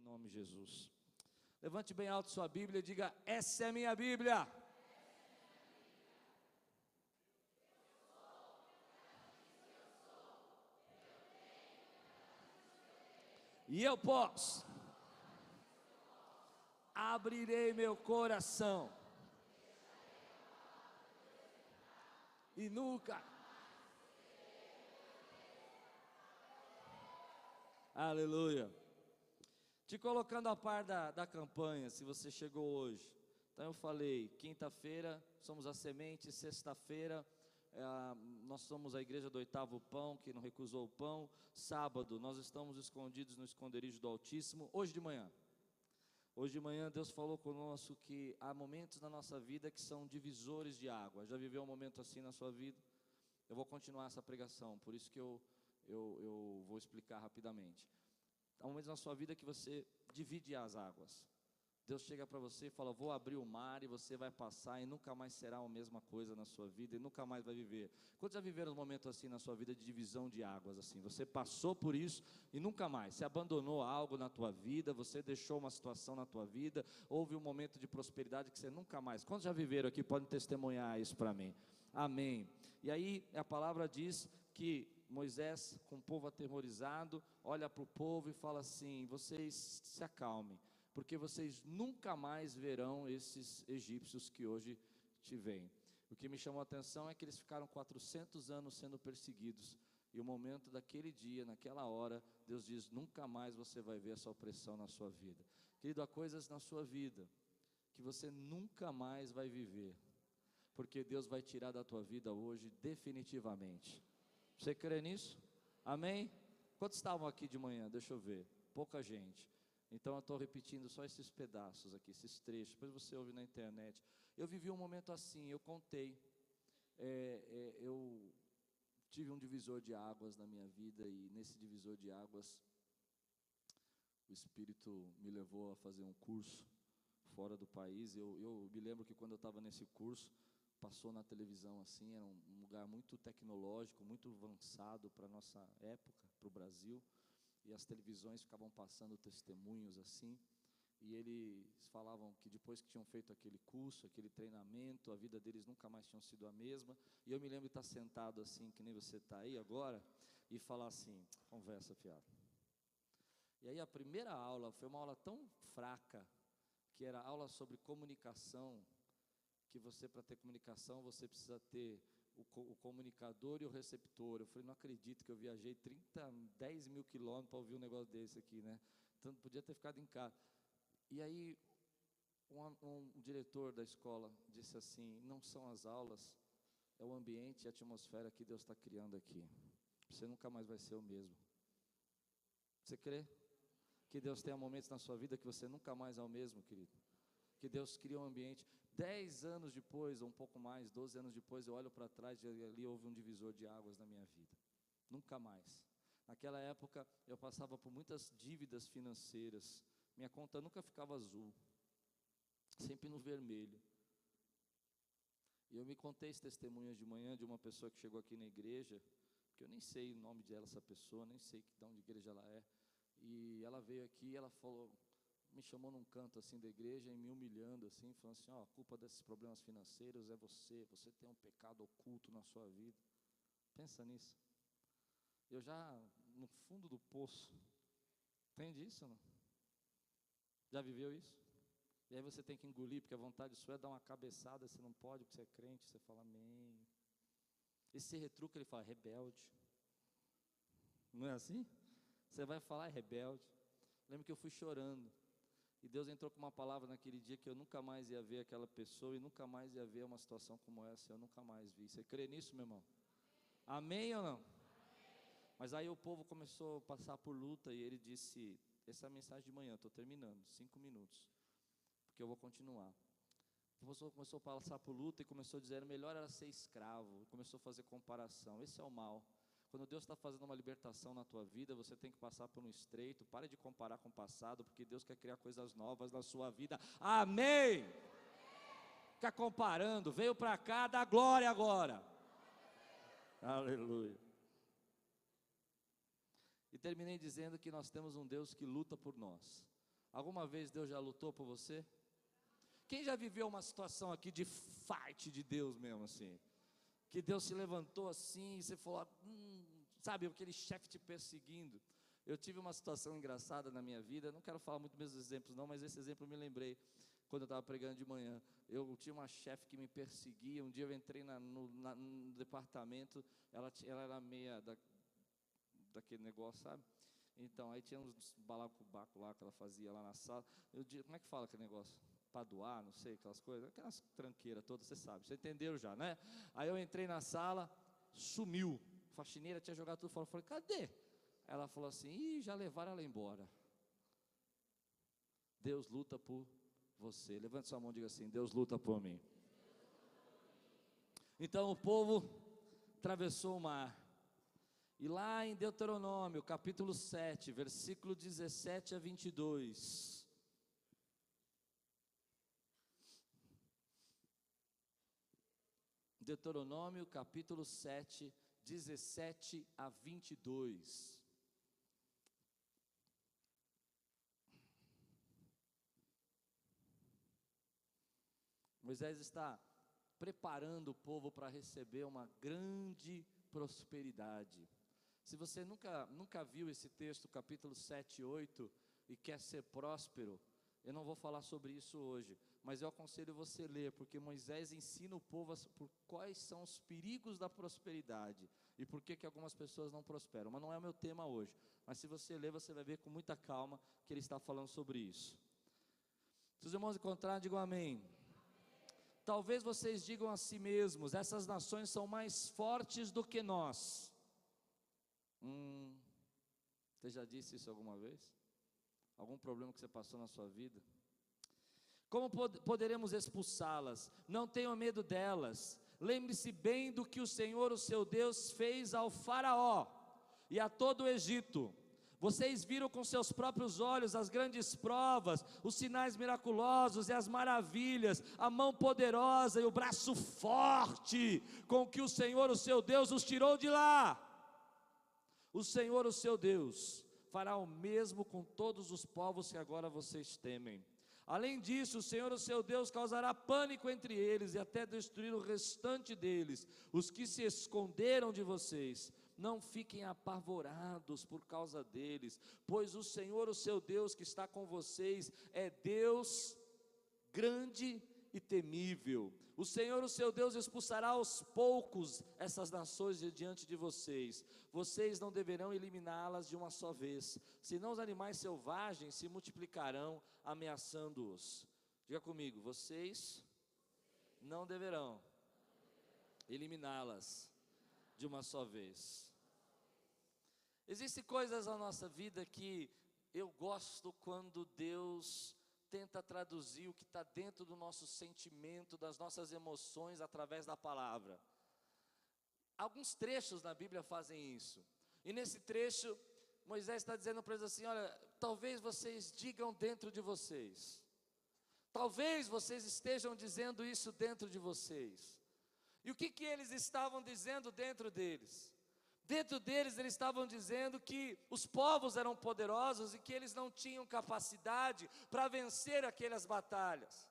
nome de Jesus. Levante bem alto sua Bíblia e diga: essa é a minha Bíblia. E eu posso. Abrirei meu coração. E nunca. Aleluia. Te colocando a par da campanha, se você chegou hoje. Então eu falei, quinta-feira somos a semente, sexta-feira nós somos a igreja do oitavo pão, que não recusou o pão. Sábado nós estamos escondidos no esconderijo do Altíssimo. Hoje de manhã Deus falou conosco que há momentos na nossa vida que são divisores de água. Já viveu um momento assim na sua vida? Eu vou continuar essa pregação, por isso que eu vou explicar rapidamente. Há momentos na sua vida que você divide as águas. Deus chega para você e fala: vou abrir o mar, e você vai passar e nunca mais será a mesma coisa na sua vida, e nunca mais vai viver. Quantos já viveram um momento assim na sua vida de divisão de águas assim? Você passou por isso e nunca mais, você abandonou algo na tua vida, você deixou uma situação na tua vida, houve um momento de prosperidade que você nunca mais. Quantos já viveram aqui podem testemunhar isso para mim? Amém. E aí a palavra diz que Moisés, com o povo aterrorizado, olha para o povo e fala assim: vocês se acalmem, porque vocês nunca mais verão esses egípcios que hoje te veem. O que me chamou a atenção é que eles ficaram 400 anos sendo perseguidos, e o momento daquele dia, naquela hora, Deus diz: nunca mais você vai ver essa opressão na sua vida. Querido, há coisas na sua vida que você nunca mais vai viver, porque Deus vai tirar da tua vida hoje definitivamente. Você crê nisso? Amém? Quantos estavam aqui de manhã? Deixa eu ver. Pouca gente. Então eu estou repetindo só esses pedaços aqui, esses trechos. Depois você ouve na internet. Eu vivi um momento assim, eu contei. Eu tive um divisor de águas na minha vida, e nesse divisor de águas o Espírito me levou a fazer um curso fora do país. Eu me lembro que quando eu estava nesse curso, passou na televisão assim, era um lugar muito tecnológico, muito avançado para a nossa época, para o Brasil, e as televisões ficavam passando testemunhos assim, e eles falavam que depois que tinham feito aquele curso, aquele treinamento, a vida deles nunca mais tinha sido a mesma. E eu me lembro de estar sentado assim, que nem você está aí agora, e falar assim: conversa fiado. E aí a primeira aula foi uma aula tão fraca, que era aula sobre comunicação, que você, para ter comunicação, você precisa ter o comunicador e o receptor. Eu falei: não acredito que eu viajei 10 mil quilômetros para ouvir um negócio desse aqui, né? Então podia ter ficado em casa. E aí um diretor da escola disse assim: não são as aulas, é o ambiente e a atmosfera que Deus está criando aqui. Você nunca mais vai ser o mesmo. Você crê que Deus tem momentos na sua vida que você nunca mais é o mesmo, querido? Que Deus cria um ambiente. 10 anos depois, ou um pouco mais, 12 anos depois, eu olho para trás e ali houve um divisor de águas na minha vida. Nunca mais. Naquela época eu passava por muitas dívidas financeiras, minha conta nunca ficava azul, sempre no vermelho. E eu me contei esse testemunho de manhã de uma pessoa que chegou aqui na igreja, que eu nem sei o nome dela, essa pessoa, nem sei de onde igreja ela é. E ela veio aqui e ela falou, me chamou num canto assim da igreja e me humilhando assim, falando assim: ó, a culpa desses problemas financeiros é você tem um pecado oculto na sua vida. Pensa nisso. Eu já no fundo do poço. Entende isso ou não? Já viveu isso? E aí você tem que engolir, porque a vontade sua é dar uma cabeçada, você não pode, porque você é crente, você fala amém. Esse retruca, ele fala rebelde. Não é assim? Você vai falar rebelde. Lembro que eu fui chorando, e Deus entrou com uma palavra naquele dia que eu nunca mais ia ver aquela pessoa, e nunca mais ia ver uma situação como essa. Eu nunca mais vi. Você crê nisso, meu irmão? Amém ou não? Amém. Mas aí o povo começou a passar por luta, e ele disse, essa é a mensagem de manhã, estou terminando, 5 minutos, porque eu vou continuar. O povo começou a passar por luta e começou a dizer, melhor era ser escravo. Começou a fazer comparação. Esse é o mal. Quando Deus está fazendo uma libertação na tua vida, você tem que passar por um estreito. Pare de comparar com o passado, porque Deus quer criar coisas novas na sua vida. Amém! Fica comparando, veio para cá, dá glória agora. Aleluia. E terminei dizendo que nós temos um Deus que luta por nós. Alguma vez Deus já lutou por você? Quem já viveu uma situação aqui de fight de Deus mesmo assim? Que Deus se levantou assim e você falou, sabe, aquele chefe te perseguindo. Eu tive uma situação engraçada na minha vida, não quero falar muito meus exemplos não, mas esse exemplo eu me lembrei quando eu estava pregando de manhã. Eu tinha uma chefe que me perseguia, um dia eu entrei no departamento, ela era meia daquele negócio, sabe? Então, aí tinha uns balacobaco lá que ela fazia lá na sala. Eu disse, como é que fala aquele negócio? Paduar, não sei, aquelas coisas, aquelas tranqueiras todas, você sabe, você entendeu já, né? Aí eu entrei na sala, sumiu, a faxineira tinha jogado tudo fora, eu falei, cadê? Ela falou assim, já levaram ela embora. Deus luta por você, levante sua mão e diga assim, Deus luta por mim. Então o povo atravessou o mar, e lá em Deuteronômio, capítulo 7, versículo 17 a 22, Deuteronômio capítulo 7, 17 a 22. Moisés está preparando o povo para receber uma grande prosperidade. Se você nunca viu esse texto, capítulo 7 e 8, e quer ser próspero, eu não vou falar sobre isso hoje, mas eu aconselho você a ler, porque Moisés ensina o povo por quais são os perigos da prosperidade, e por que algumas pessoas não prosperam, mas não é o meu tema hoje, mas se você ler, você vai ver com muita calma, que ele está falando sobre isso. Se os irmãos encontrarem, digam amém. Talvez vocês digam a si mesmos, essas nações são mais fortes do que nós. Você já disse isso alguma vez? Algum problema que você passou na sua vida? Como poderemos expulsá-las? Não tenham medo delas. Lembre-se bem do que o Senhor, o seu Deus, fez ao faraó e a todo o Egito. Vocês viram com seus próprios olhos as grandes provas, os sinais miraculosos e as maravilhas, a mão poderosa e o braço forte com que o Senhor, o seu Deus, os tirou de lá. O Senhor, o seu Deus, fará o mesmo com todos os povos que agora vocês temem. Além disso, o Senhor, o seu Deus, causará pânico entre eles e até destruir o restante deles, os que se esconderam de vocês. Não fiquem apavorados por causa deles, pois o Senhor, o seu Deus, que está com vocês, é Deus grande e temível. O Senhor, o seu Deus, expulsará aos poucos essas nações de diante de vocês. Vocês não deverão eliminá-las de uma só vez, senão os animais selvagens se multiplicarão, ameaçando-os. Diga comigo, vocês não deverão eliminá-las de uma só vez. Existem coisas na nossa vida que eu gosto quando Deus tenta traduzir o que está dentro do nosso sentimento, das nossas emoções, através da palavra. Alguns trechos na Bíblia fazem isso, e nesse trecho, Moisés está dizendo para eles assim, olha, talvez vocês digam dentro de vocês, talvez vocês estejam dizendo isso dentro de vocês. E o que eles estavam dizendo dentro deles? Dentro deles eles estavam dizendo que os povos eram poderosos e que eles não tinham capacidade para vencer aquelas batalhas.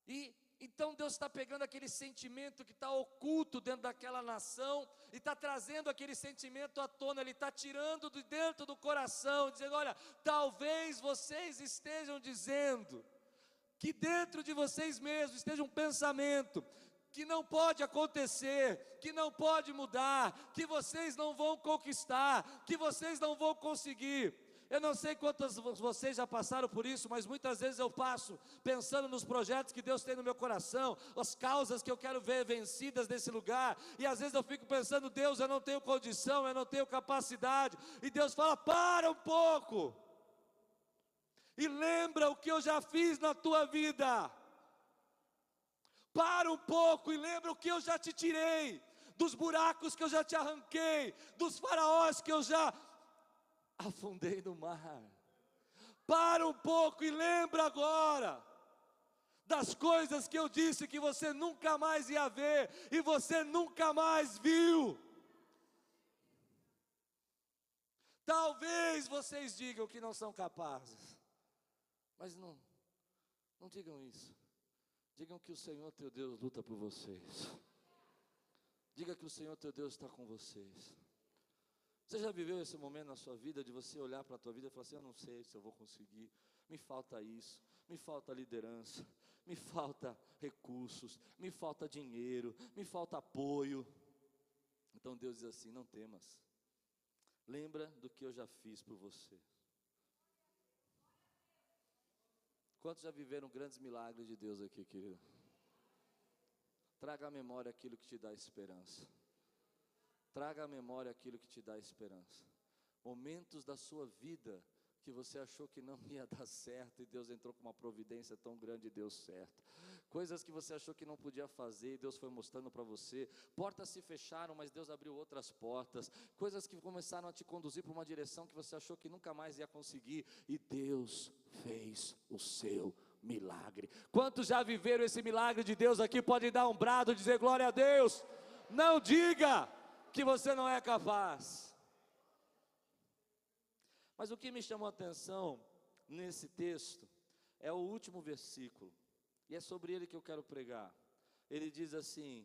E então Deus está pegando aquele sentimento que está oculto dentro daquela nação e está trazendo aquele sentimento à tona, Ele está tirando de dentro do coração, dizendo, olha, talvez vocês estejam dizendo que dentro de vocês mesmos esteja um pensamento que não pode acontecer, que não pode mudar, que vocês não vão conquistar, que vocês não vão conseguir. Eu não sei quantos vocês já passaram por isso, mas muitas vezes eu passo pensando nos projetos que Deus tem no meu coração, as causas que eu quero ver vencidas nesse lugar, e às vezes eu fico pensando, Deus, eu não tenho condição, eu não tenho capacidade, e Deus fala, para um pouco, e lembra o que eu já fiz na tua vida. Para um pouco e lembra o que eu já te tirei, dos buracos que eu já te arranquei, dos faraós que eu já afundei no mar. Para um pouco e lembra agora das coisas que eu disse que você nunca mais ia ver e você nunca mais viu. Talvez vocês digam que não são capazes. Mas não digam isso. Digam que o Senhor teu Deus luta por vocês. Diga que o Senhor teu Deus está com vocês. Você já viveu esse momento na sua vida de você olhar para a tua vida e falar assim: eu não sei se eu vou conseguir, me falta isso, me falta liderança, me falta recursos, me falta dinheiro, me falta apoio. Então Deus diz assim: não temas, lembra do que eu já fiz por você. Quantos já viveram grandes milagres de Deus aqui, querido? Traga à memória aquilo que te dá esperança. Traga à memória aquilo que te dá esperança. Momentos da sua vida que você achou que não ia dar certo e Deus entrou com uma providência tão grande e deu certo. Coisas que você achou que não podia fazer e Deus foi mostrando para você. Portas se fecharam, mas Deus abriu outras portas. Coisas que começaram a te conduzir para uma direção que você achou que nunca mais ia conseguir e Deus fez o seu milagre. Quantos já viveram esse milagre de Deus aqui? Pode dar um brado e dizer glória a Deus. Não diga que você não é capaz. Mas o que me chamou a atenção nesse texto é o último versículo, e é sobre ele que eu quero pregar. Ele diz assim: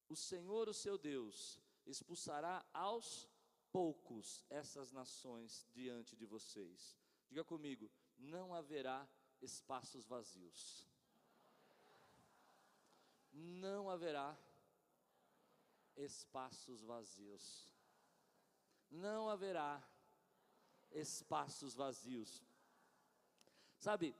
o Senhor, o seu Deus, expulsará aos poucos essas nações diante de vocês. Diga comigo: não haverá espaços vazios. Não haverá espaços vazios. Não haverá espaços vazios. Sabe,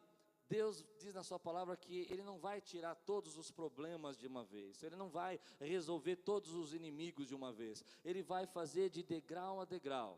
Deus diz na sua palavra que Ele não vai tirar todos os problemas de uma vez. Ele não vai resolver todos os inimigos de uma vez. Ele vai fazer de degrau a degrau,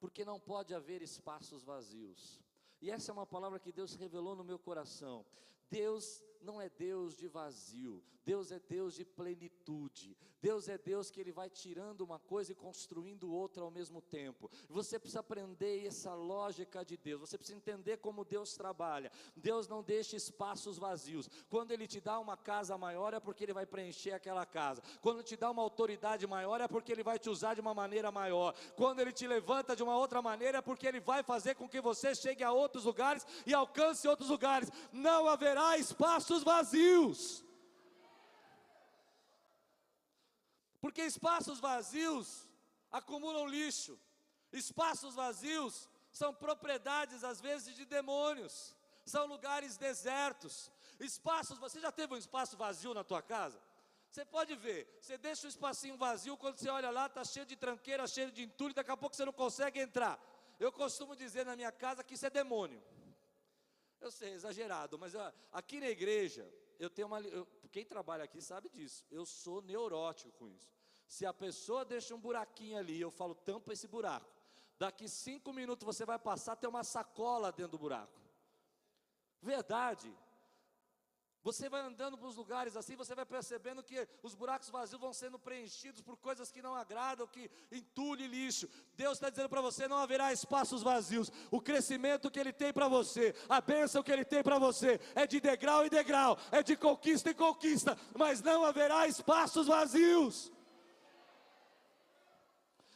porque não pode haver espaços vazios. E essa é uma palavra que Deus revelou no meu coração. Deus não é Deus de vazio, Deus é Deus de plenitude. Deus é Deus que Ele vai tirando uma coisa e construindo outra ao mesmo tempo. Você precisa aprender essa lógica de Deus, você precisa entender como Deus trabalha. Deus não deixa espaços vazios. Quando Ele te dá uma casa maior é porque Ele vai preencher aquela casa. Quando Ele te dá uma autoridade maior é porque Ele vai te usar de uma maneira maior. Quando Ele te levanta de uma outra maneira é porque Ele vai fazer com que você chegue a outros lugares e alcance outros lugares. Não haverá espaços vazios. Porque espaços vazios acumulam lixo. Espaços vazios são propriedades às vezes de demônios. São lugares desertos. Espaços, você já teve um espaço vazio na tua casa? Você pode ver, você deixa um espacinho vazio, quando você olha lá está cheio de tranqueira, cheio de entulho, daqui a pouco você não consegue entrar. Eu costumo dizer na minha casa que isso é demônio. Eu sei, exagerado, mas aqui na igreja, quem trabalha aqui sabe disso, eu sou neurótico com isso. Se a pessoa deixa um buraquinho ali, eu falo, tampa esse buraco. Daqui 5 minutos você vai passar, tem uma sacola dentro do buraco. Verdade. Você vai andando para os lugares assim, você vai percebendo que os buracos vazios vão sendo preenchidos por coisas que não agradam, que entulho e lixo. Deus está dizendo para você, não haverá espaços vazios. O crescimento que Ele tem para você, a bênção que Ele tem para você, é de degrau em degrau, é de conquista em conquista, mas não haverá espaços vazios.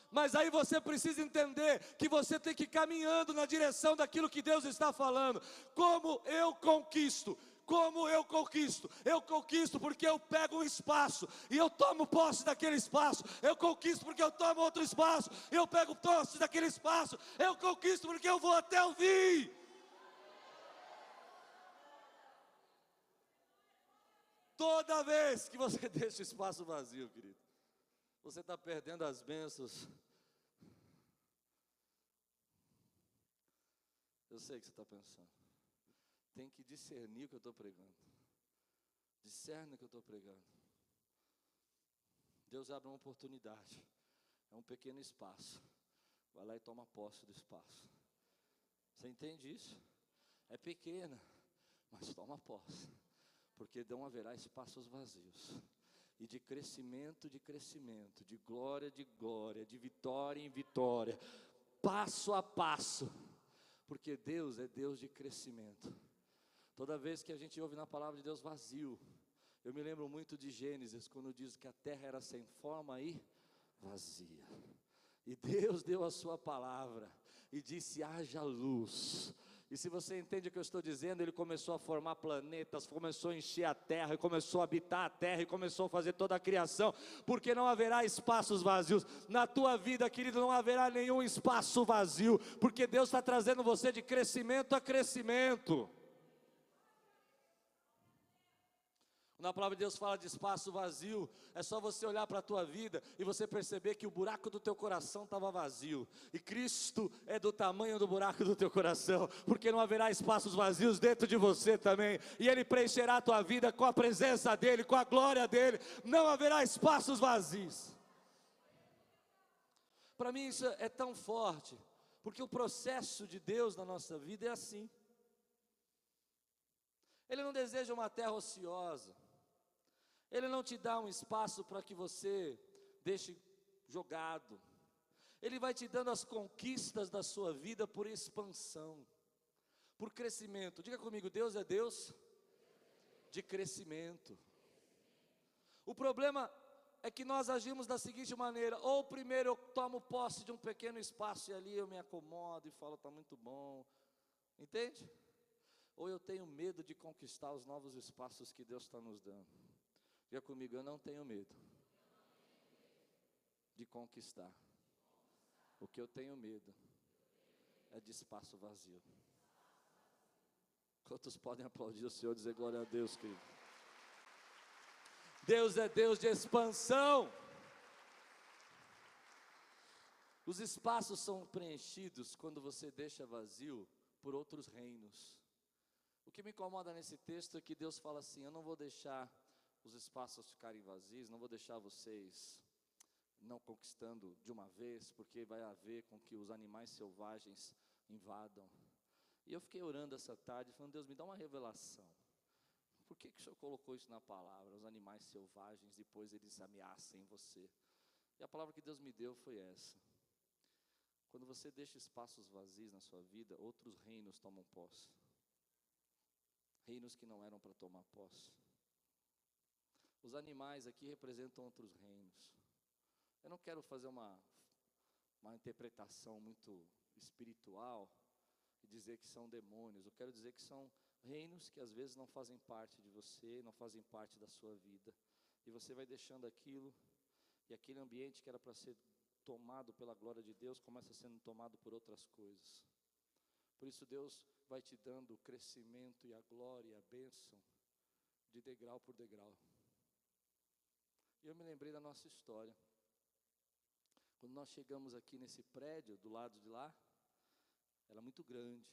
Mas aí você precisa entender que você tem que ir caminhando na direção daquilo que Deus está falando. Como eu conquisto? Como eu conquisto? Eu conquisto porque eu pego um espaço e eu tomo posse daquele espaço. Eu conquisto porque eu tomo outro espaço e eu pego posse daquele espaço. Eu conquisto porque eu vou até o fim. Toda vez que você deixa o espaço vazio, querido, você está perdendo as bênçãos. Eu sei o que você está pensando. Tem que discernir o que eu estou pregando. Discerne o que eu estou pregando. Deus abre uma oportunidade. É um pequeno espaço. Vai lá e toma posse do espaço. Você entende isso? É pequena, mas toma posse. Porque não haverá espaços vazios. E de crescimento, de glória, de vitória em vitória. Passo a passo. Porque Deus é Deus de crescimento. Toda vez que a gente ouve na palavra de Deus vazio, eu me lembro muito de Gênesis, quando diz que a terra era sem forma e vazia. E Deus deu a sua palavra e disse: haja luz. E se você entende o que eu estou dizendo, Ele começou a formar planetas, começou a encher a terra, e começou a habitar a terra, e começou a fazer toda a criação, porque não haverá espaços vazios. Na tua vida, querido, não haverá nenhum espaço vazio, porque Deus está trazendo você de crescimento a crescimento. Quando a palavra de Deus fala de espaço vazio, é só você olhar para a tua vida e você perceber que o buraco do teu coração estava vazio, e Cristo é do tamanho do buraco do teu coração, porque não haverá espaços vazios dentro de você também, e Ele preencherá a tua vida com a presença dEle, com a glória dEle. Não haverá espaços vazios. Para mim isso é tão forte, porque o processo de Deus na nossa vida é assim. Ele não deseja uma terra ociosa, Ele não te dá um espaço para que você deixe jogado. Ele vai te dando as conquistas da sua vida por expansão, por crescimento. Diga comigo: Deus é Deus de crescimento. O problema é que nós agimos da seguinte maneira: ou primeiro eu tomo posse de um pequeno espaço e ali eu me acomodo e falo, está muito bom, entende? Ou eu tenho medo de conquistar os novos espaços que Deus está nos dando. Diga comigo: eu não tenho medo de conquistar. O que eu tenho medo é de espaço vazio. Quantos podem aplaudir o Senhor e dizer glória a Deus, querido? Deus é Deus de expansão. Os espaços são preenchidos quando você deixa vazio por outros reinos. O que me incomoda nesse texto é que Deus fala assim: eu não vou deixar os espaços ficarem vazios, não vou deixar vocês não conquistando de uma vez, porque vai haver com que os animais selvagens invadam. E eu fiquei orando essa tarde, falando: Deus, me dá uma revelação. Por que o Senhor colocou isso na palavra? Os animais selvagens, depois eles ameaçam você. E a palavra que Deus me deu foi essa: quando você deixa espaços vazios na sua vida, outros reinos tomam posse. Reinos que não eram para tomar posse. Os animais aqui representam outros reinos. Eu não quero fazer uma interpretação muito espiritual e dizer que são demônios. Eu quero dizer que são reinos que às vezes não fazem parte de você, não fazem parte da sua vida. E você vai deixando aquilo, e aquele ambiente que era para ser tomado pela glória de Deus, começa sendo tomado por outras coisas. Por isso Deus vai te dando o crescimento e a glória e a bênção de degrau por degrau. E eu me lembrei da nossa história. Quando nós chegamos aqui nesse prédio, do lado de lá, era muito grande.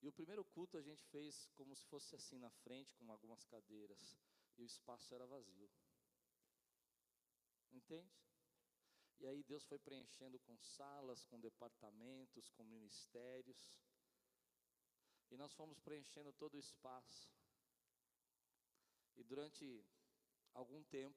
E o primeiro culto a gente fez como se fosse assim na frente, com algumas cadeiras. E o espaço era vazio. Entende? E aí Deus foi preenchendo com salas, com departamentos, com ministérios. E nós fomos preenchendo todo o espaço. E durante algum tempo,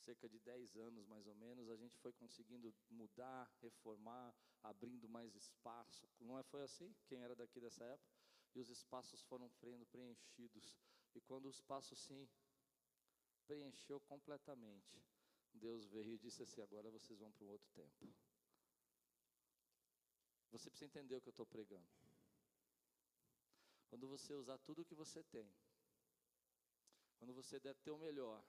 cerca de 10 anos mais ou menos, a gente foi conseguindo mudar, reformar, abrindo mais espaço. Não foi assim? Quem era daqui dessa época? E os espaços foram preenchidos. E quando o espaço se preencheu completamente, Deus veio e disse assim: agora vocês vão para um outro tempo. Você precisa entender o que eu estou pregando. Quando você usar tudo o que você tem, quando você der teu melhor,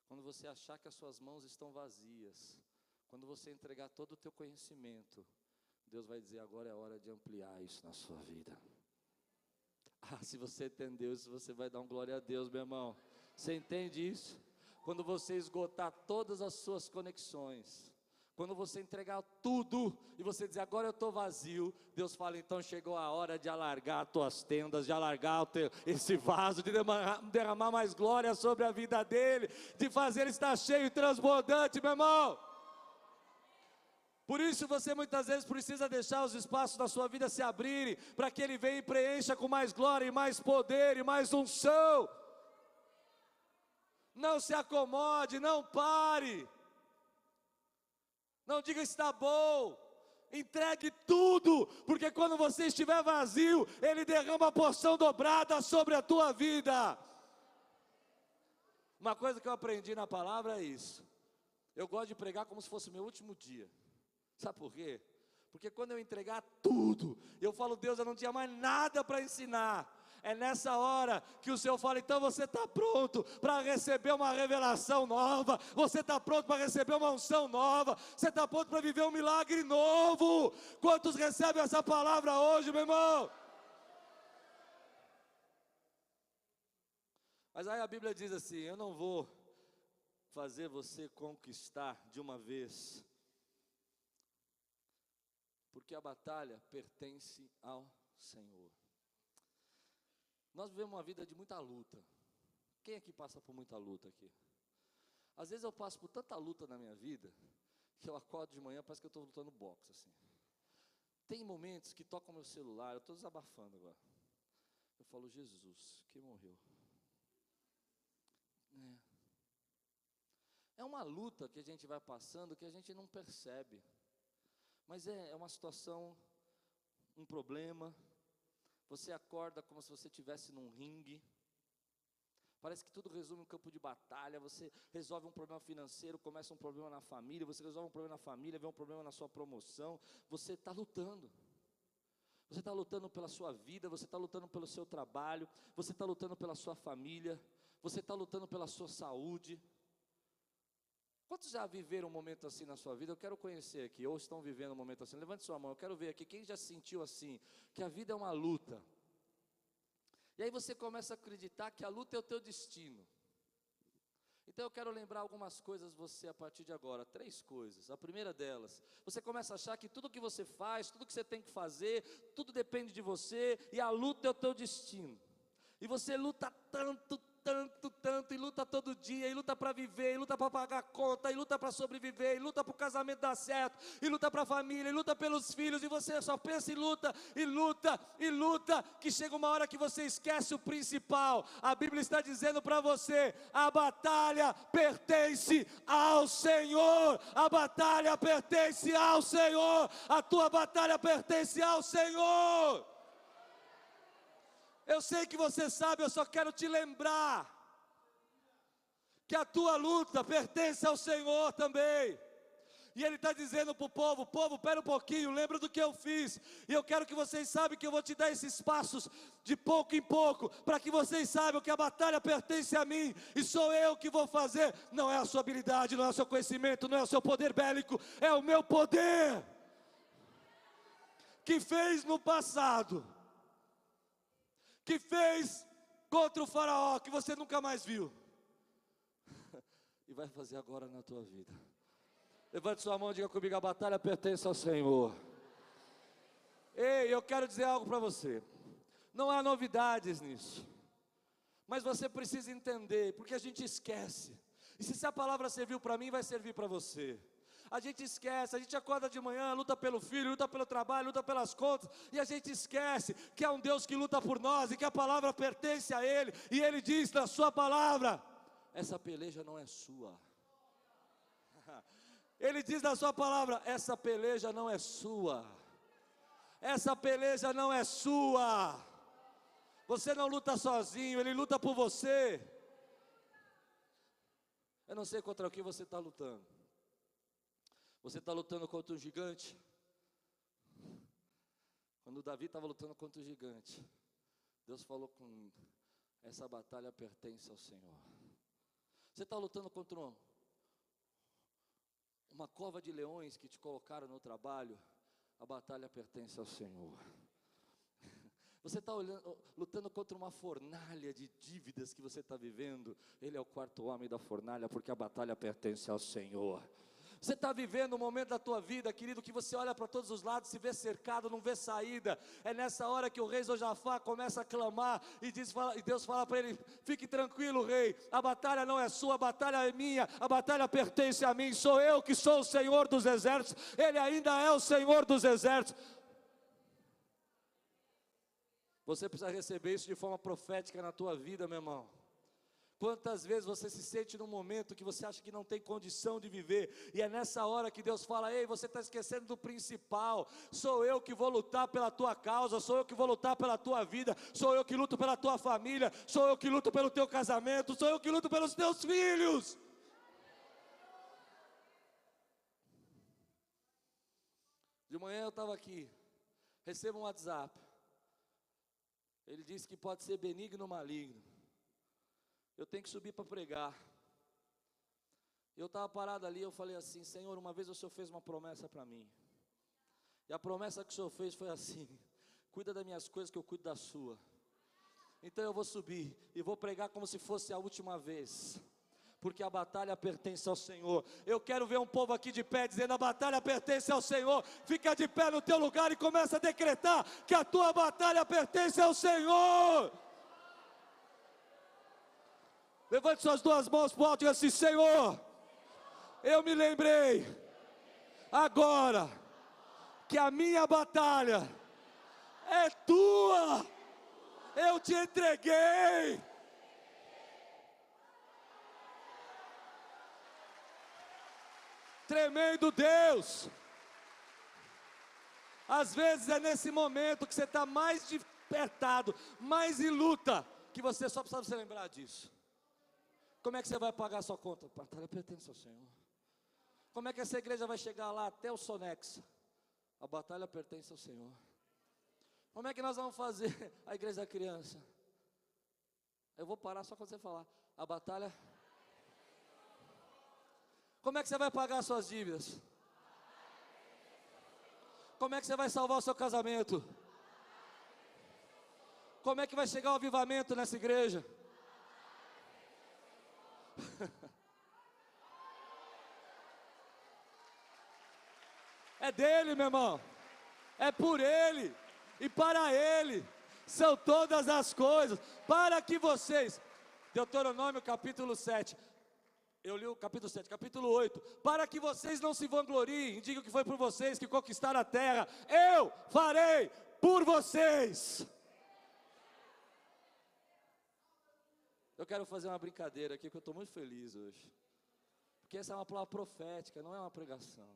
quando você achar que as suas mãos estão vazias, quando você entregar todo o teu conhecimento, Deus vai dizer: agora é hora de ampliar isso na sua vida. Ah, se você entendeu isso, você vai dar um glória a Deus, meu irmão. Você entende isso? Quando você esgotar todas as suas conexões, quando você entregar tudo e você dizer: agora eu estou vazio, Deus fala: então chegou a hora de alargar as tuas tendas, de alargar esse vaso, de derramar mais glória sobre a vida dele, de fazer ele estar cheio e transbordante, meu irmão. Por isso você muitas vezes precisa deixar os espaços da sua vida se abrirem, para que ele venha e preencha com mais glória e mais poder e mais unção. Não se acomode, não pare. Não diga está bom, entregue tudo, porque quando você estiver vazio, Ele derrama a porção dobrada sobre a tua vida. Uma coisa que eu aprendi na palavra é isso: Eu gosto de pregar como se fosse o meu último dia. Sabe por quê? Porque quando eu entregar tudo, eu falo, Deus, eu não tinha mais nada para ensinar. É nessa hora que o Senhor fala, então você está pronto para receber uma revelação nova, você está pronto para receber uma unção nova, você está pronto para viver um milagre novo. Quantos recebem essa palavra hoje, meu irmão? Mas aí a Bíblia diz assim, eu não vou fazer você conquistar de uma vez, porque a batalha pertence ao Senhor. Nós vivemos uma vida de muita luta. Quem aqui passa por muita luta aqui? Às vezes eu passo por tanta luta na minha vida, que eu acordo de manhã, parece que eu estou lutando boxe assim. Tem momentos que tocam meu celular, eu estou desabafando agora. Eu falo, Jesus, quem morreu? É uma luta que a gente vai passando, que a gente não percebe. Mas é uma situação, um problema. Você acorda como se você estivesse num ringue. Parece que tudo resume um campo de batalha. Você resolve um problema financeiro, começa um problema na família. Você resolve um problema na família, vem um problema na sua promoção. Você está lutando. Você está lutando pela sua vida, você está lutando pelo seu trabalho, você está lutando pela sua família, você está lutando pela sua saúde. Quantos já viveram um momento assim na sua vida? Eu quero conhecer aqui, ou estão vivendo um momento assim. Levante sua mão, eu quero ver aqui, quem já se sentiu assim, que a vida é uma luta. E aí você começa a acreditar que a luta é o teu destino. Então eu quero lembrar algumas coisas você a partir de agora, 3 coisas. A primeira delas, você começa a achar que tudo que você faz, tudo que você tem que fazer, tudo depende de você, e a luta é o teu destino. E você luta tanto, e luta todo dia, e luta para viver, e luta para pagar a conta, e luta para sobreviver, e luta para o casamento dar certo, e luta para a família, e luta pelos filhos, e você só pensa em luta, e luta, e luta, que chega uma hora que você esquece o principal. A Bíblia está dizendo para você, a batalha pertence ao Senhor, a batalha pertence ao Senhor, a tua batalha pertence ao Senhor. Eu sei que você sabe, eu só quero te lembrar que a tua luta pertence ao Senhor também. E Ele está dizendo para o povo, espera um pouquinho, lembra do que eu fiz. E eu quero que vocês saibam que eu vou te dar esses passos de pouco em pouco, para que vocês saibam que a batalha pertence a mim, e sou eu que vou fazer. Não é a sua habilidade, não é o seu conhecimento, não é o seu poder bélico, é o meu poder, que fez no passado, que fez contra o faraó, que você nunca mais viu, e vai fazer agora na tua vida. Levante sua mão e diga comigo, a batalha pertence ao Senhor. Ei, eu quero dizer algo para você, não há novidades nisso, mas você precisa entender, porque a gente esquece, e se essa palavra serviu para mim, vai servir para você. A gente esquece, a gente acorda de manhã, luta pelo filho, luta pelo trabalho, luta pelas contas, e a gente esquece que é um Deus que luta por nós, e que a palavra pertence a Ele, e Ele diz na sua palavra, essa peleja não é sua. Ele diz na sua palavra, essa peleja não é sua, essa peleja não é sua, você não luta sozinho, Ele luta por você. Eu não sei contra o que você está lutando. Você está lutando contra um gigante? Quando Davi estava lutando contra o gigante, Deus falou com essa batalha pertence ao Senhor. Você está lutando contra uma cova de leões que te colocaram no trabalho, a batalha pertence ao Senhor. Você está lutando contra uma fornalha de dívidas que você está vivendo, Ele é o quarto homem da fornalha, porque a batalha pertence ao Senhor. Você está vivendo um momento da tua vida, querido, que você olha para todos os lados, se vê cercado, não vê saída. É nessa hora que o rei Josafá começa a clamar, e Deus fala para ele, fique tranquilo, rei, a batalha não é sua, a batalha é minha, a batalha pertence a mim, sou eu que sou o Senhor dos exércitos, Ele ainda é o Senhor dos exércitos. Você precisa receber isso de forma profética na tua vida, meu irmão. Quantas vezes você se sente num momento que você acha que não tem condição de viver, e é nessa hora que Deus fala, ei, você está esquecendo do principal, sou eu que vou lutar pela tua causa, sou eu que vou lutar pela tua vida, sou eu que luto pela tua família, sou eu que luto pelo teu casamento, sou eu que luto pelos teus filhos. De manhã eu estava aqui, recebo um WhatsApp. Ele disse que pode ser benigno ou maligno. Eu tenho que subir para pregar. Eu estava parado ali, eu falei assim: Senhor, uma vez o Senhor fez uma promessa para mim. E a promessa que o Senhor fez foi assim: cuida das minhas coisas que eu cuido da sua. Então eu vou subir e vou pregar como se fosse a última vez, porque a batalha pertence ao Senhor. Eu quero ver um povo aqui de pé dizendo: a batalha pertence ao Senhor. Fica de pé no teu lugar e começa a decretar que a tua batalha pertence ao Senhor. Levante suas duas mãos para o alto e diga assim: Senhor, eu me lembrei agora que a minha batalha é tua. Eu te entreguei. Tremendo Deus. Às vezes é nesse momento que você está mais despertado, mais em luta, que você só precisa se lembrar disso. Como é que você vai pagar a sua conta? A batalha pertence ao Senhor. Como é que essa igreja vai chegar lá até o Sonex? A batalha pertence ao Senhor. Como é que nós vamos fazer a igreja da criança? Eu vou parar só quando você falar. A batalha. Como é que você vai pagar as suas dívidas? Como é que você vai salvar o seu casamento? Como é que vai chegar o avivamento nessa igreja? É dele, meu irmão. É por ele e para ele são todas as coisas. Para que vocês, Deuteronômio capítulo 7, eu li o capítulo 7, capítulo 8. Para que vocês não se vangloriem e digam que foi por vocês que conquistaram a terra. Eu farei por vocês. Eu quero fazer uma brincadeira aqui, que eu estou muito feliz hoje. Porque essa é uma palavra profética, não é uma pregação.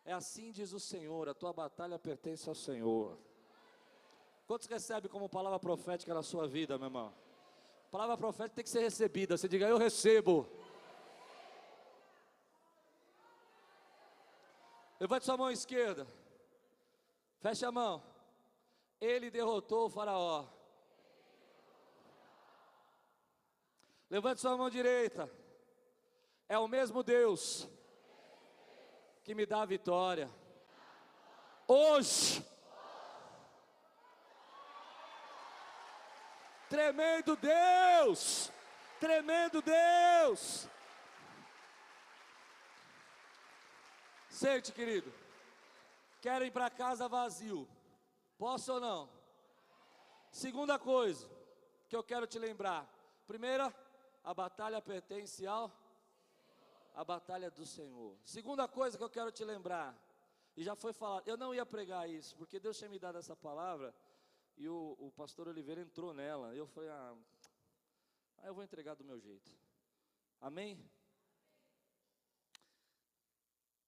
É assim diz o Senhor: a tua batalha pertence ao Senhor. Quantos recebem como palavra profética na sua vida, meu irmão? Palavra profética tem que ser recebida. Você diga: eu recebo. Levante sua mão esquerda. Feche a mão. Ele derrotou o faraó. Levante sua mão direita. É o mesmo Deus que me dá a vitória. Hoje. Tremendo Deus. Tremendo Deus. Sente, querido. Quero ir para casa vazio. Posso ou não? Segunda coisa que eu quero te lembrar. Primeira, a batalha pertence ao... A batalha do Senhor. Segunda coisa que eu quero te lembrar, e já foi falado, eu não ia pregar isso, porque Deus tinha me dado essa palavra, e o pastor Oliveira entrou nela, e eu falei: eu vou entregar do meu jeito. Amém?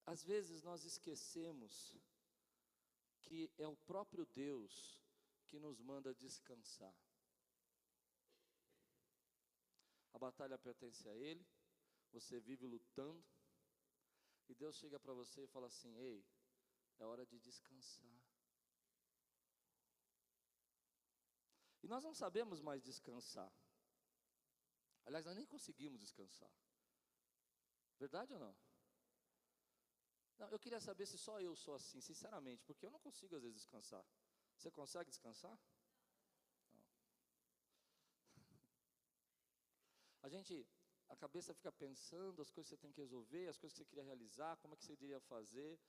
Às vezes nós esquecemos que é o próprio Deus que nos manda descansar. A batalha pertence a Ele. Você vive lutando, e Deus chega para você e fala assim: ei, é hora de descansar. E nós não sabemos mais descansar. Aliás, nós nem conseguimos descansar. Verdade ou não? Não, eu queria saber se só eu sou assim, sinceramente, porque eu não consigo às vezes descansar. Você consegue descansar? Não. A cabeça fica pensando as coisas que você tem que resolver, as coisas que você queria realizar, como é que você iria fazer,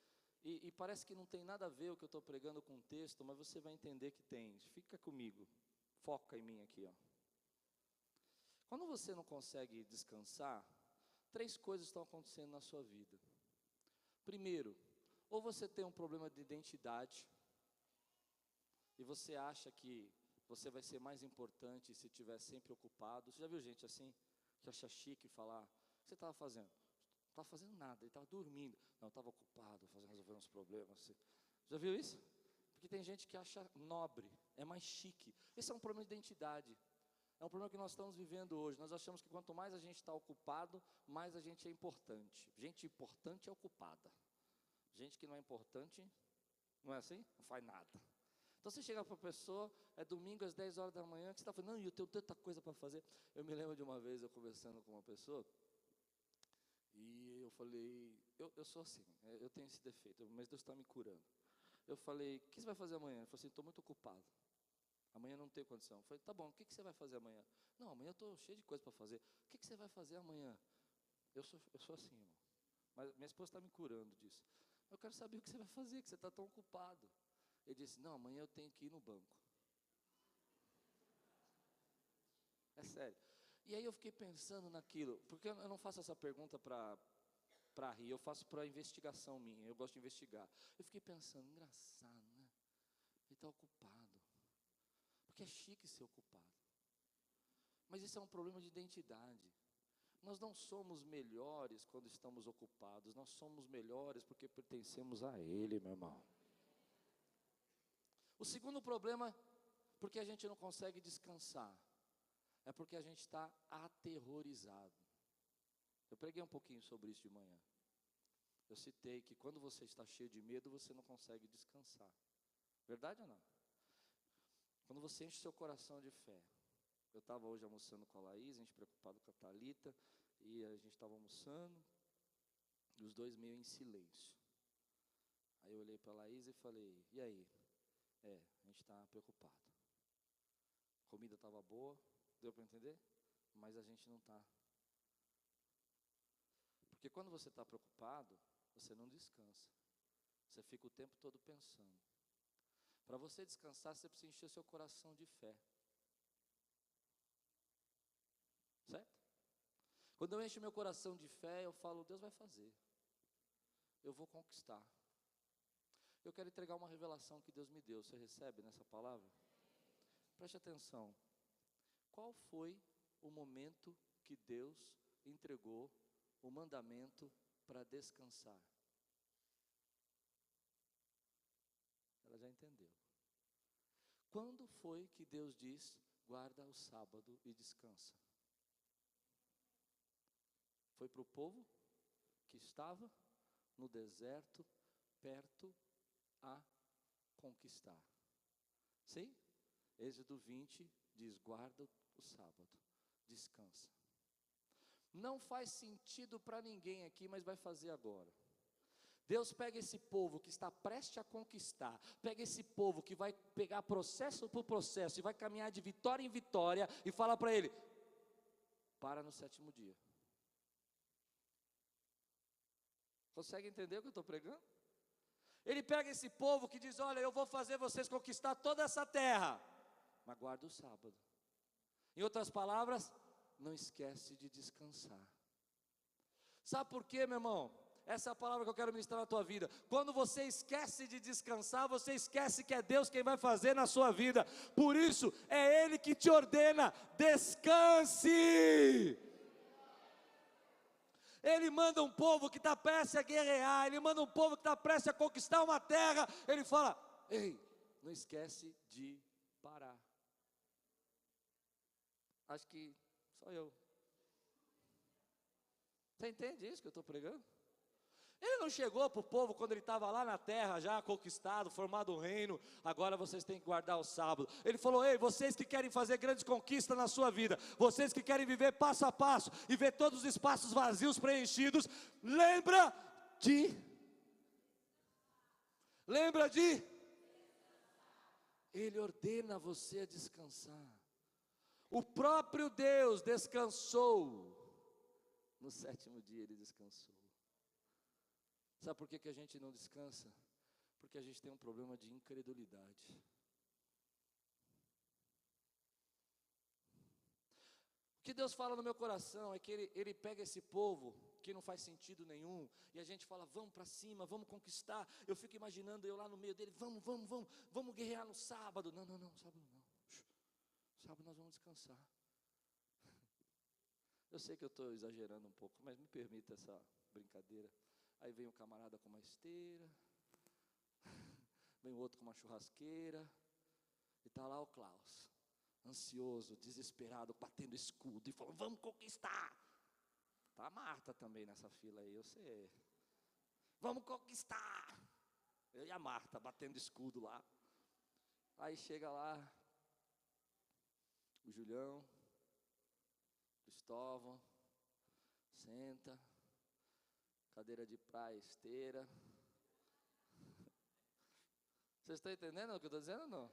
e parece que não tem nada a ver o que eu estou pregando com o texto, mas você vai entender que tem. Fica comigo, foca em mim aqui, ó. Quando você não consegue descansar, 3 coisas estão acontecendo na sua vida. Primeiro, ou você tem um problema de identidade, e você acha que você vai ser mais importante se estiver sempre ocupado. Você já viu gente assim, que acha chique falar: o que você estava fazendo? Não estava fazendo nada, ele estava dormindo. Não, eu estava ocupado, resolvendo uns problemas. Você já viu isso? Porque tem gente que acha nobre, é mais chique. Esse é um problema de identidade. É um problema que nós estamos vivendo hoje. Nós achamos que quanto mais a gente está ocupado, mais a gente é importante. Gente importante é ocupada. Gente que não é importante Não é assim? Não faz nada. Então você chega para a pessoa, é domingo às 10 horas da manhã, que você está falando, não, e eu tenho tanta coisa para fazer. Eu me lembro de uma vez eu conversando com uma pessoa, e eu falei, eu sou assim, eu tenho esse defeito, mas Deus está me curando. Eu falei, o que você vai fazer amanhã? Ele falou assim, estou muito ocupado. Amanhã não tenho condição. Eu falei, tá bom, o que você vai fazer amanhã? Não, amanhã eu estou cheio de coisa para fazer. O que você vai fazer amanhã? Eu sou assim, irmão. Mas minha esposa está me curando disso. Eu quero saber o que você vai fazer, que você está tão ocupado. Ele disse, não, amanhã eu tenho que ir no banco. É sério. E aí eu fiquei pensando naquilo, porque eu não faço essa pergunta para rir, eu faço para investigação minha, eu gosto de investigar. Eu fiquei pensando, engraçado, né? Ele está ocupado. Porque é chique ser ocupado. Mas isso é um problema de identidade. Nós não somos melhores quando estamos ocupados, nós somos melhores porque pertencemos a Ele, meu irmão. O segundo problema, porque a gente não consegue descansar, é porque a gente está aterrorizado. Eu preguei um pouquinho sobre isso de manhã. Eu citei que quando você está cheio de medo, você não consegue descansar. Verdade ou não? Quando você enche seu coração de fé. Eu estava hoje almoçando com a Laís, a gente preocupado com a Thalita, e a gente estava almoçando, e os dois meio em silêncio. Aí eu olhei para a Laís e falei, e aí? A gente está preocupado. A comida estava boa, deu para entender? Mas a gente não está. Porque quando você está preocupado, você não descansa. Você fica o tempo todo pensando. Para você descansar, você precisa encher seu coração de fé. Certo? Quando eu encho meu coração de fé, eu falo, Deus vai fazer. Eu vou conquistar. Eu quero entregar uma revelação que Deus me deu. Você recebe nessa palavra? Preste atenção. Qual foi o momento que Deus entregou o mandamento para descansar? Ela já entendeu. Quando foi que Deus diz, guarda o sábado e descansa? Foi para o povo que estava no deserto, perto a conquistar. Sim? Êxodo 20 diz, guarda o sábado, descansa. Não faz sentido para ninguém aqui, mas vai fazer agora. Deus pega esse povo que está prestes a conquistar, pega esse povo que vai pegar processo por processo, e vai caminhar de vitória em vitória, e fala para ele, para no sétimo dia. Consegue entender o que eu estou pregando? Ele pega esse povo que diz, olha, eu vou fazer vocês conquistar toda essa terra, mas guarda o sábado. Em outras palavras, não esquece de descansar. Sabe por quê, meu irmão? Essa é a palavra que eu quero ministrar na tua vida. Quando você esquece de descansar, você esquece que é Deus quem vai fazer na sua vida. Por isso, é Ele que te ordena, descanse. Ele manda um povo que está prestes a guerrear, Ele manda um povo que está prestes a conquistar uma terra, Ele fala, ei, não esquece de parar. Acho que só eu. Você entende isso que eu estou pregando? Ele não chegou para o povo quando ele estava lá na terra, já conquistado, formado um reino, agora vocês têm que guardar o sábado. Ele falou, ei, vocês que querem fazer grandes conquistas na sua vida, vocês que querem viver passo a passo, e ver todos os espaços vazios preenchidos, lembra de, Ele ordena você a descansar. O próprio Deus descansou, no sétimo dia Ele descansou. Sabe por que a gente não descansa? Porque a gente tem um problema de incredulidade. O que Deus fala no meu coração é que Ele pega esse povo que não faz sentido nenhum, e a gente fala, vamos para cima, vamos conquistar. Eu fico imaginando eu lá no meio dele, vamos guerrear no sábado. Não, sábado não. Sábado nós vamos descansar. Eu sei que eu estou exagerando um pouco, mas me permita essa brincadeira. Aí vem um camarada com uma esteira, vem o outro com uma churrasqueira, e está lá o Klaus, ansioso, desesperado, batendo escudo, e falando, vamos conquistar. Está a Marta também nessa fila aí, eu sei. Vamos conquistar. Eu e a Marta batendo escudo lá. Aí chega lá, o Julião, Cristóvão, senta, cadeira de praia, esteira. Vocês estão entendendo o que eu estou dizendo ou não?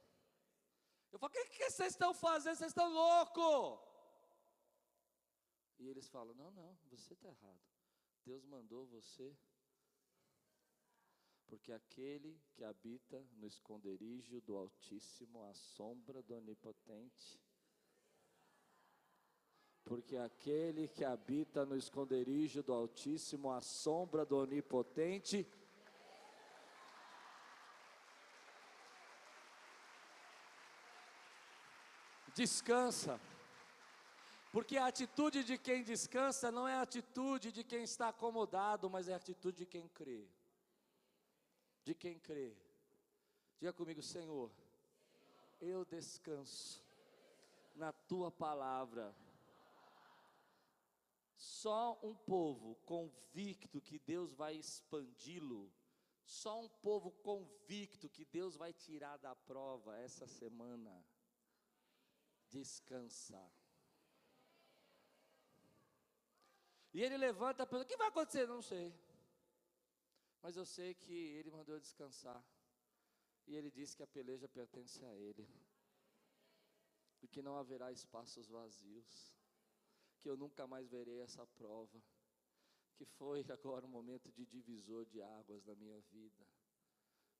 Eu falo, o que vocês estão fazendo? Vocês estão loucos! E eles falam, não, você está errado. Deus mandou você. Porque aquele que habita no esconderijo do Altíssimo, à sombra do Onipotente. Porque aquele que habita no esconderijo do Altíssimo, à sombra do Onipotente, descansa. Porque a atitude de quem descansa não é a atitude de quem está acomodado, mas é a atitude de quem crê. De quem crê. Diga comigo, Senhor, eu descanso na tua palavra. Só um povo convicto que Deus vai expandi-lo, só um povo convicto que Deus vai tirar da prova essa semana, descansa. E ele levanta a pergunta, o que vai acontecer? Não sei. Mas eu sei que ele mandou eu descansar. E ele disse que a peleja pertence a ele. E que não haverá espaços vazios. Que eu nunca mais verei essa prova. Que foi agora um momento de divisor de águas na minha vida.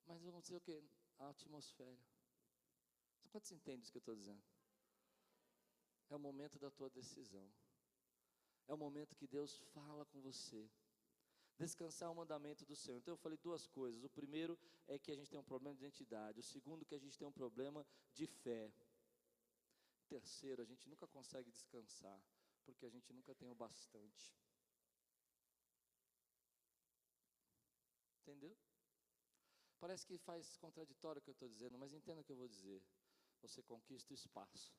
Mas vamos dizer o que? A atmosfera. Quantos entendem isso que eu estou dizendo? É o momento da tua decisão. É o momento que Deus fala com você. Descansar é o mandamento do Senhor. Então eu falei duas coisas. O primeiro é que a gente tem um problema de identidade. O segundo que a gente tem um problema de fé. O terceiro, a gente nunca consegue descansar, porque a gente nunca tem o bastante. Entendeu? Parece que faz contraditório o que eu estou dizendo, mas entenda o que eu vou dizer. Você conquista o espaço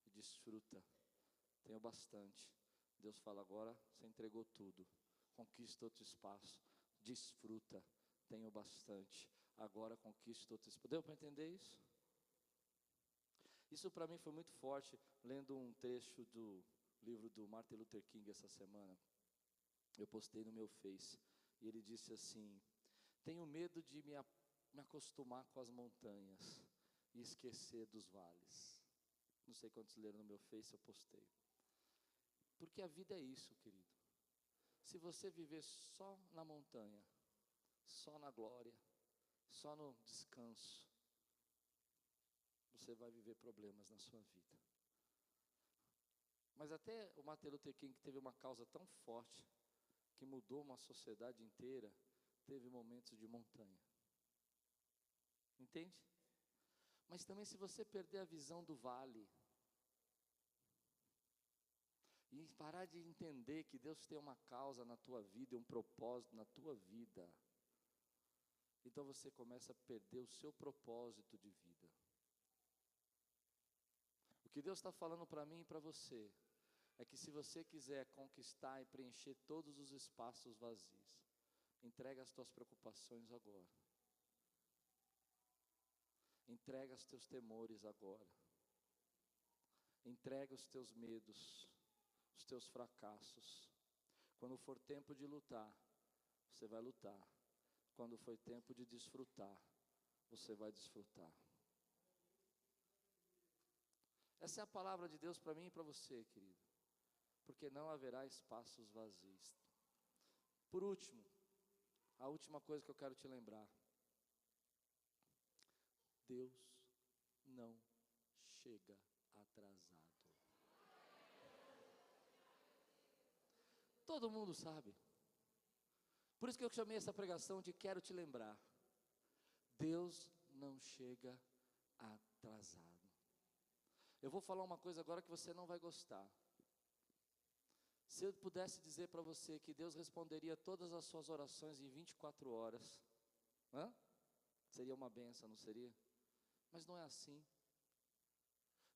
e desfruta. Tenho bastante. Deus fala agora, você entregou tudo. Conquista outro espaço, desfruta, tenho bastante, agora conquista outro espaço. Deu para entender isso? Isso para mim foi muito forte, lendo um trecho do livro do Martin Luther King essa semana. Eu postei no meu Face, e ele disse assim, tenho medo de me acostumar com as montanhas, e esquecer dos vales. Não sei quantos leram no meu Face, eu postei. Porque a vida é isso, querido. Se você viver só na montanha, só na glória, só no descanso, você vai viver problemas na sua vida. Mas até o Martin Luther King, que teve uma causa tão forte, que mudou uma sociedade inteira, teve momentos de montanha. Entende? Mas também se você perder a visão do vale, e parar de entender que Deus tem uma causa na tua vida, um propósito na tua vida, então você começa a perder o seu propósito de vida. O que Deus está falando para mim e para você, é que se você quiser conquistar e preencher todos os espaços vazios, entrega as tuas preocupações agora. Entrega os teus temores agora. Entrega os teus medos, os teus fracassos. Quando for tempo de lutar, você vai lutar. Quando for tempo de desfrutar, você vai desfrutar. Essa é a palavra de Deus para mim e para você, querido. Porque não haverá espaços vazios. Por último, a última coisa que eu quero te lembrar. Deus não chega atrasado. Todo mundo sabe. Por isso que eu chamei essa pregação de quero te lembrar. Deus não chega atrasado. Eu vou falar uma coisa agora que você não vai gostar. Se eu pudesse dizer para você que Deus responderia todas as suas orações em 24 horas, seria uma bênção, não seria? Mas não é assim.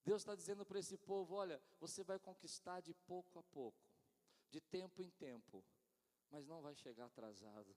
Deus está dizendo para esse povo, olha, você vai conquistar de pouco a pouco, de tempo em tempo, mas não vai chegar atrasado,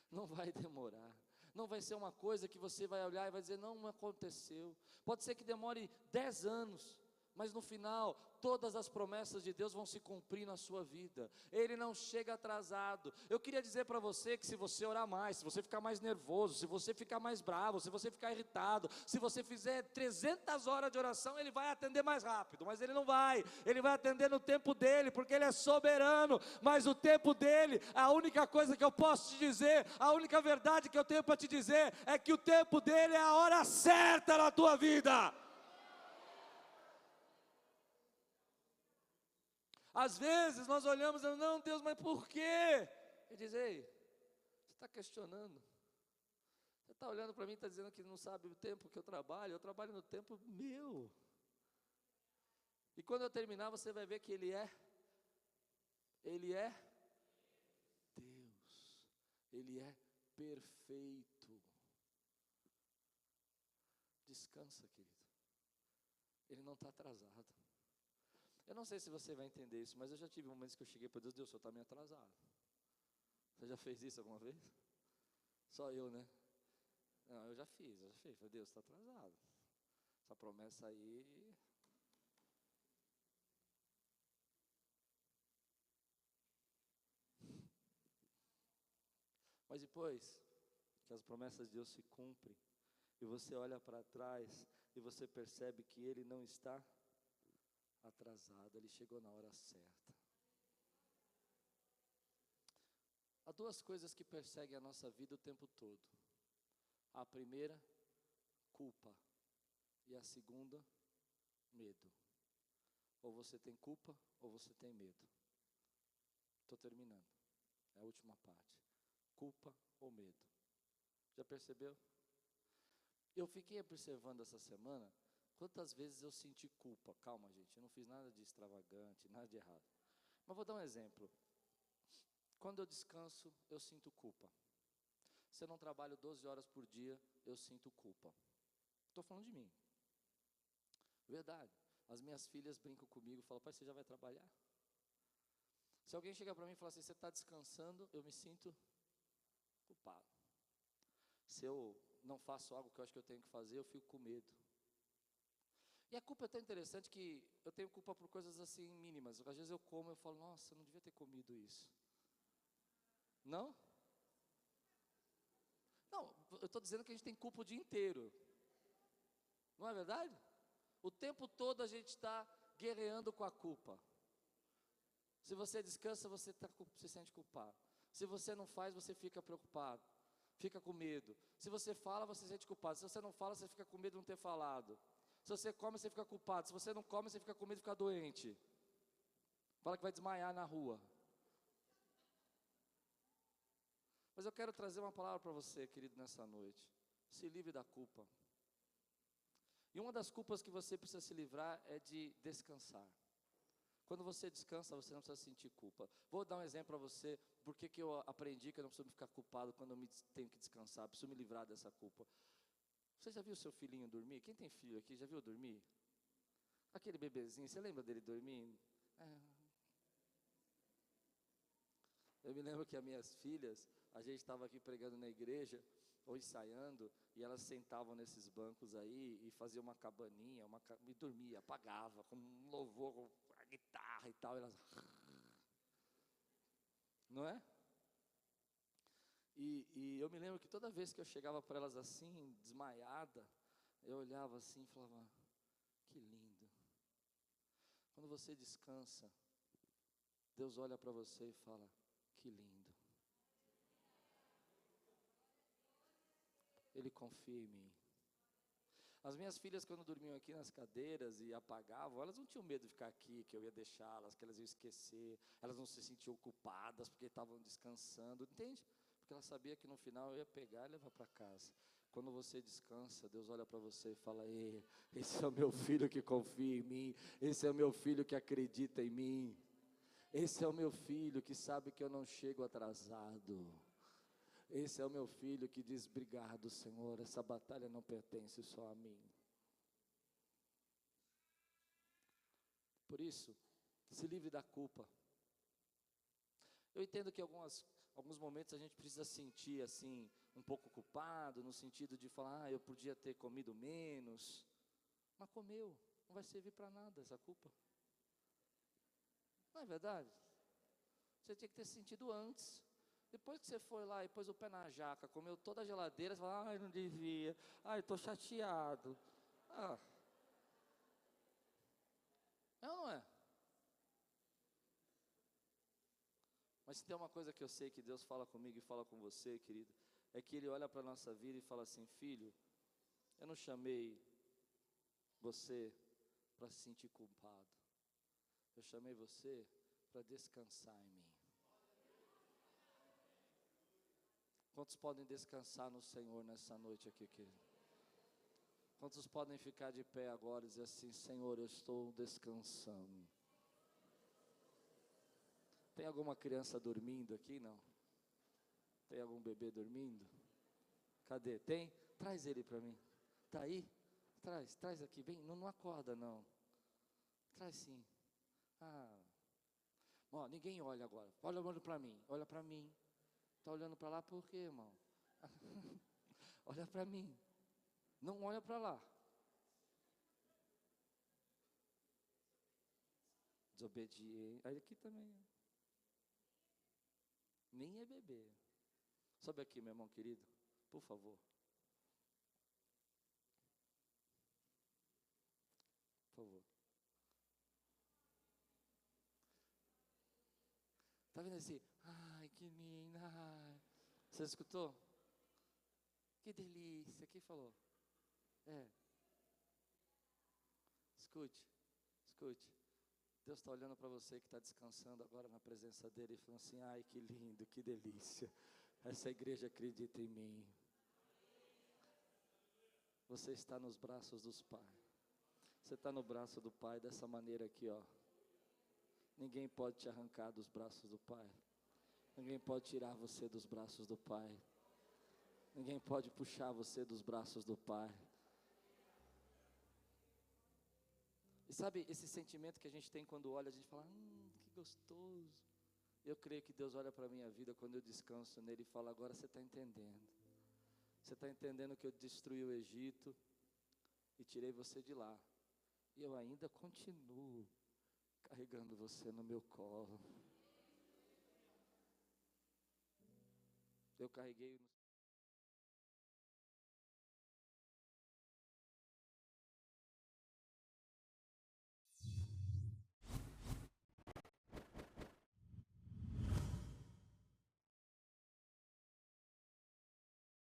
não vai demorar, Não vai ser uma coisa que você vai olhar e vai dizer, não aconteceu. Pode ser que demore 10 anos, mas no final, todas as promessas de Deus vão se cumprir na sua vida. Ele não chega atrasado. Eu queria dizer para você que se você orar mais, se você ficar mais nervoso, se você ficar mais bravo, se você ficar irritado, se você fizer 300 horas de oração, Ele vai atender mais rápido, mas Ele não vai. Ele vai atender no tempo dEle, porque Ele é soberano, mas o tempo dEle, a única coisa que eu posso te dizer, a única verdade que eu tenho para te dizer, é que o tempo dEle é a hora certa na tua vida. Às vezes nós olhamos e dizemos, não Deus, mas por quê? Ele diz, ei, você está questionando, você está olhando para mim e está dizendo que não sabe o tempo que eu trabalho no tempo meu, e quando eu terminar você vai ver que Ele é Deus, Ele é perfeito. Descansa, querido, Ele não está atrasado. Eu não sei se você vai entender isso, mas eu já tive momentos que eu cheguei para Deus, Deus, o Senhor está meio atrasado. Você já fez isso alguma vez? Só eu, né? Não, eu já fiz. Falei, Deus, está atrasado. Essa promessa aí. Mas depois que as promessas de Deus se cumprem, e você olha para trás, e você percebe que Ele não está atrasado, Ele chegou na hora certa. Há duas coisas que perseguem a nossa vida o tempo todo. A primeira, culpa. E a segunda, medo. Ou você tem culpa, ou você tem medo. Estou terminando. É a última parte. Culpa ou medo. Já percebeu? Eu fiquei observando essa semana quantas vezes eu senti culpa. Calma, gente, eu não fiz nada de extravagante, nada de errado. Mas vou dar um exemplo. Quando eu descanso, eu sinto culpa. Se eu não trabalho 12 horas por dia, eu sinto culpa. Estou falando de mim. Verdade. As minhas filhas brincam comigo e falam, pai, você já vai trabalhar? Se alguém chegar para mim e falar assim, você está descansando, eu me sinto culpado. Se eu não faço algo que eu acho que eu tenho que fazer, eu fico com medo. E a culpa é tão interessante que eu tenho culpa por coisas assim mínimas. Às vezes eu como e eu falo, nossa, eu não devia ter comido isso. Não? Não, eu estou dizendo que a gente tem culpa o dia inteiro. Não é verdade? O tempo todo a gente está guerreando com a culpa. Se você descansa, você se sente culpado. Se você não faz, você fica preocupado. Fica com medo. Se você fala, você se sente culpado. Se você não fala, você fica com medo de não ter falado. Se você come, você fica culpado. Se você não come, você fica com medo de ficar doente. Fala que vai desmaiar na rua. Mas eu quero trazer uma palavra para você, querido, nessa noite. Se livre da culpa. E uma das culpas que você precisa se livrar é de descansar. Quando você descansa, você não precisa sentir culpa. Vou dar um exemplo para você, porque que eu aprendi que eu não preciso ficar culpado quando eu tenho que descansar, preciso me livrar dessa culpa. Você já viu seu filhinho dormir? Quem tem filho aqui, já viu dormir? Aquele bebezinho, você lembra dele dormindo? Eu me lembro que as minhas filhas, a gente estava aqui pregando na igreja, ou ensaiando, e elas sentavam nesses bancos aí, e faziam uma cabaninha, e dormia, apagava, com um louvor, com a guitarra e tal, e elas... Não é? E eu me lembro que toda vez que eu chegava para elas assim, desmaiada, eu olhava assim e falava, que lindo. Quando você descansa, Deus olha para você e fala, que lindo. Ele confia em mim. As minhas filhas, quando dormiam aqui nas cadeiras e apagavam, elas não tinham medo de ficar aqui, que eu ia deixá-las, que elas iam esquecer, elas não se sentiam culpadas porque estavam descansando, entende? Porque ela sabia que no final eu ia pegar e levar para casa. Quando você descansa, Deus olha para você e fala, ei, esse é o meu filho que confia em mim, esse é o meu filho que acredita em mim, esse é o meu filho que sabe que eu não chego atrasado, esse é o meu filho que diz, obrigado Senhor, essa batalha não pertence só a mim. Por isso, se livre da culpa. Eu entendo que alguns momentos a gente precisa sentir assim, um pouco culpado, no sentido de falar, eu podia ter comido menos, mas comeu, não vai servir para nada essa culpa. Não é verdade? Você tinha que ter sentido antes. Depois que você foi lá e pôs o pé na jaca, comeu toda a geladeira, você fala, não devia, estou chateado. É ou não é? Mas se tem uma coisa que eu sei que Deus fala comigo e fala com você, querido, é que Ele olha para a nossa vida e fala assim, filho, eu não chamei você para se sentir culpado. Eu chamei você para descansar em mim. Quantos podem descansar no Senhor nessa noite aqui, querido? Quantos podem ficar de pé agora e dizer assim, Senhor, eu estou descansando. Tem alguma criança dormindo aqui? Não? Tem algum bebê dormindo? Cadê? Tem? Traz ele para mim. Está aí? Traz aqui. Bem, não acorda não. Traz sim. Ninguém olha agora. Olha para mim. Olha para mim. Está olhando para lá por quê, irmão? Olha para mim. Não olha para lá. Desobediente. Aí aqui também. Nem é bebê. Sobe aqui, meu irmão querido. Por favor. Por favor. Está vendo assim? Ai, que linda. Você escutou? Que delícia. Quem falou? Escute. Deus está olhando para você que está descansando agora na presença dEle e falando assim, ai que lindo, que delícia. Essa igreja acredita em mim. Você está nos braços dos pais. Você está no braço do Pai dessa maneira aqui, ó. Ninguém pode te arrancar dos braços do Pai. Ninguém pode tirar você dos braços do Pai. Ninguém pode puxar você dos braços do Pai. E sabe, esse sentimento que a gente tem quando olha, a gente fala, que gostoso. Eu creio que Deus olha para a minha vida quando eu descanso nele e fala, agora você está entendendo. Você está entendendo que eu destruí o Egito e tirei você de lá. E eu ainda continuo carregando você no meu colo. Eu carreguei